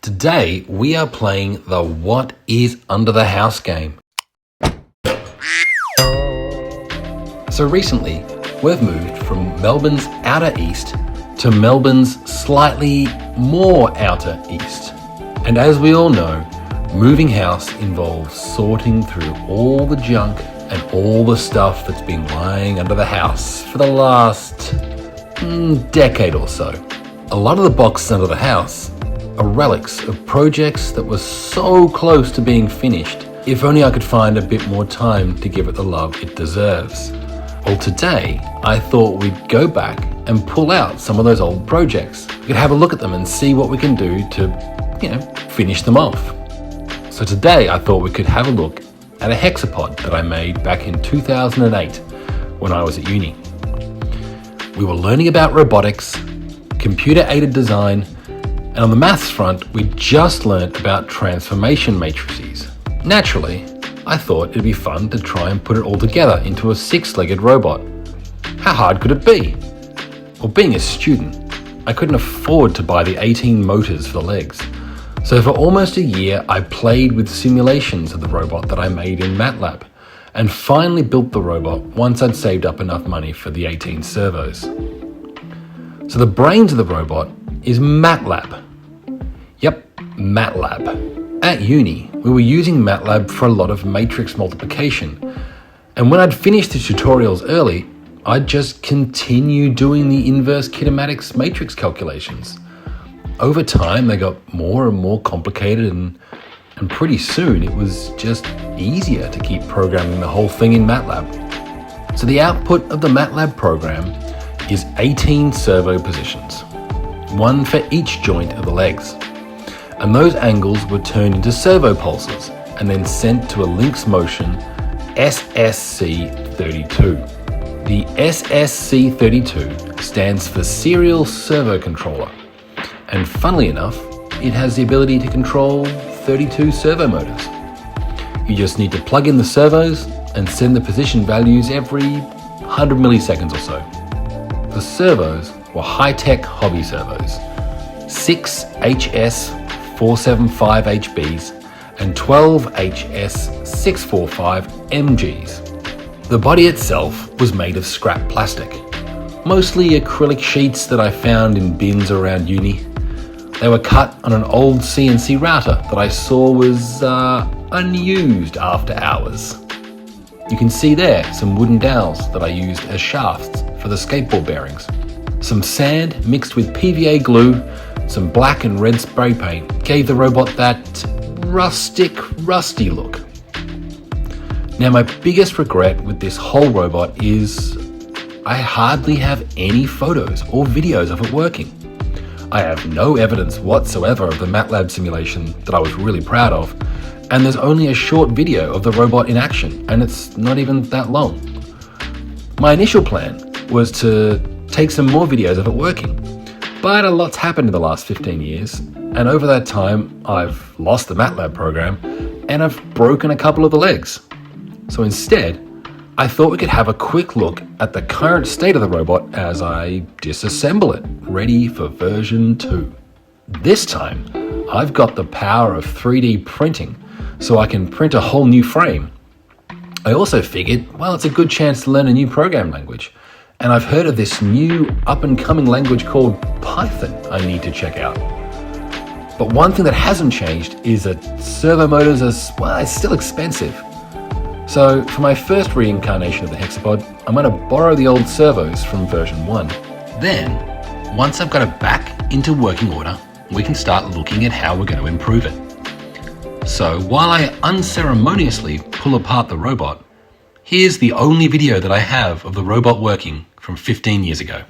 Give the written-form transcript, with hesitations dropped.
Today, we are playing the What is Under the House game. So recently, we've moved from Melbourne's outer east to Melbourne's slightly more outer east. And as we all know, moving house involves sorting through all the junk and all the stuff that's been lying under the house for the last decade or so. A lot of the boxes under the house are relics of projects that were so close to being finished, if only I could find a bit more time to give it the love it deserves. Well, today, I thought we'd go back and pull out some of those old projects. We could have a look at them and see what we can do to, finish them off. So today, I thought we could have a look at a hexapod that I made back in 2008 when I was at uni. We were learning about robotics, computer-aided design, and on the maths front, we just learnt about transformation matrices. Naturally, I thought it'd be fun to try and put it all together into a six-legged robot. How hard could it be? Well, being a student, I couldn't afford to buy the 18 motors for the legs. So for almost a year, I played with simulations of the robot that I made in MATLAB, and finally built the robot once I'd saved up enough money for the 18 servos. So the brains of the robot is MATLAB. Yep, MATLAB. At uni, we were using MATLAB for a lot of matrix multiplication. And when I'd finished the tutorials early, I'd just continue doing the inverse kinematics matrix calculations. Over time, they got more and more complicated and pretty soon it was just easier to keep programming the whole thing in MATLAB. So the output of the MATLAB program is 18 servo positions, one for each joint of the legs. And those angles were turned into servo pulses and then sent to a Lynx Motion SSC32. The SSC32 stands for Serial Servo Controller. And funnily enough, it has the ability to control 32 servo motors. You just need to plug in the servos and send the position values every 100 milliseconds or so. The servos were high-tech hobby servos, 6 HS475HBs and 12 HS645MGs. The body itself was made of scrap plastic, mostly acrylic sheets that I found in bins around uni. They were cut on an old CNC router that I saw was unused after hours. You can see there some wooden dowels that I used as shafts for the skateboard bearings. Some sand mixed with PVA glue, some black and red spray paint gave the robot that rusty look. Now my biggest regret with this whole robot is I hardly have any photos or videos of it working. I have no evidence whatsoever of the MATLAB simulation that I was really proud of, and there's only a short video of the robot in action, and it's not even that long. My initial plan was to take some more videos of it working, but a lot's happened in the last 15 years, and over that time, I've lost the MATLAB program, and I've broken a couple of the legs. So instead, I thought we could have a quick look at the current state of the robot as I disassemble it, ready for version 2. This time, I've got the power of 3D printing, so I can print a whole new frame. I also figured, well, it's a good chance to learn a new program language, and I've heard of this new up-and-coming language called Python I need to check out. But one thing that hasn't changed is that servo motors are, it's still expensive. So for my first reincarnation of the hexapod, I'm going to borrow the old servos from version 1. Then, once I've got it back into working order, we can start looking at how we're going to improve it. So while I unceremoniously pull apart the robot, here's the only video that I have of the robot working from 15 years ago.